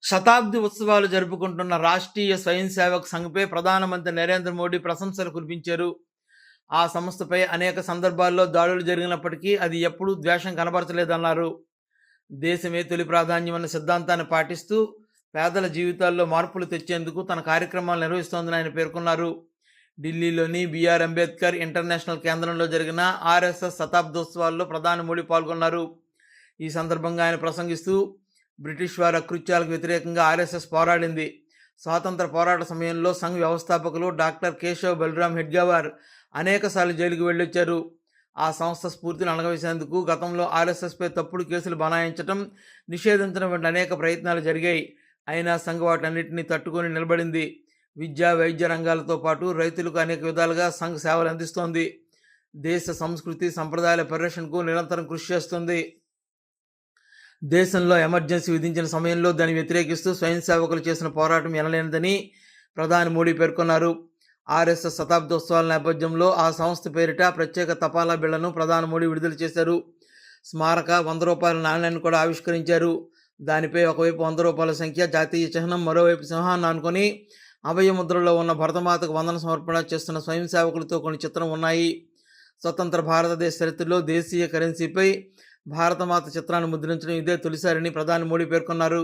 శతాబ్ది ఉత్సవాలు జరుపుకుంటున్న రాష్ట్రీయ స్వయం సేవక్ సంఘ్పై ప్రధానమంత్రి నరేంద్ర మోడీ ప్రశంసలు కురిపించారు. ఆ సంస్థపై అనేక సందర్భాల్లో దాడులు జరిగినప్పటికీ అది ఎప్పుడూ ద్వేషం కనబరచలేదన్నారు. దేశమే తొలి ప్రాధాన్యమన్న సిద్ధాంతాన్ని పాటిస్తూ పేదల జీవితాల్లో మార్పులు తెచ్చేందుకు తన కార్యక్రమాలు నిర్వహిస్తోందని ఆయన పేర్కొన్నారు. ఢిల్లీలోని బిఆర్ అంబేద్కర్ ఇంటర్నేషనల్ కేంద్రంలో జరిగిన ఆర్ఎస్ఎస్ శతాబ్దోత్సవాల్లో ప్రధాని మోడీ పాల్గొన్నారు. ఈ సందర్భంగా ఆయన ప్రసంగిస్తూ బ్రిటిష్ వారి అకృత్యాలకు వ్యతిరేకంగా ఆర్ఎస్ఎస్ పోరాడింది. స్వాతంత్ర పోరాట సమయంలో సంఘ్ వ్యవస్థాపకులు డాక్టర్ కేశవ్ బలరాం హెడ్గేవార్ అనేకసార్లు జైలుకు వెళ్ళొచ్చారు. ఆ సంస్థ స్ఫూర్తిని అణగవేసేందుకు గతంలో ఆర్ఎస్ఎస్పై తప్పుడు కేసులు బనాయించడం, నిషేధించడం వంటి అనేక ప్రయత్నాలు జరిగాయి. అయినా సంఘ్ వాటన్నిటిని తట్టుకొని నిలబడింది. విద్యా, వైద్య రంగాలతో పాటు రైతులకు అనేక విధాలుగా సంఘ్ సేవలు అందిస్తోంది. దేశ సంస్కృతి, సంప్రదాయాల పరిరక్షణకు నిరంతరం కృషి చేస్తుంది. దేశంలో ఎమర్జెన్సీ విధించిన సమయంలో దాన్ని వ్యతిరేకిస్తూ స్వయం సేవకులు చేసిన పోరాటం ఎనలేనిదని ప్రధాని మోడీ పేర్కొన్నారు. ఆర్ఎస్ఎస్ శతాబ్దోత్సవాల నేపథ్యంలో ఆ సంస్థ పేరిట ప్రత్యేక తపాలా బిళ్లను ప్రధాని మోడీ విడుదల చేశారు. స్మారక 100 రూపాయల నాణ్యాన్ని కూడా ఆవిష్కరించారు. దానిపై ఒకవైపు 100 రూపాయల సంఖ్య, జాతీయ చిహ్నం, మరోవైపు సింహాన్ని ఆనుకొని అభయముద్రలో ఉన్న భరతమాతకు వందన సమర్పణ చేస్తున్న స్వయం సేవకులతో కొన్ని చిత్రం ఉన్నాయి. స్వతంత్ర భారతదేశ చరిత్రలో దేశీయ కరెన్సీపై భారతమాత చిత్రాన్ని ముద్రించడం ఇదే తొలిసారని ప్రధాని మోడీ పేర్కొన్నారు.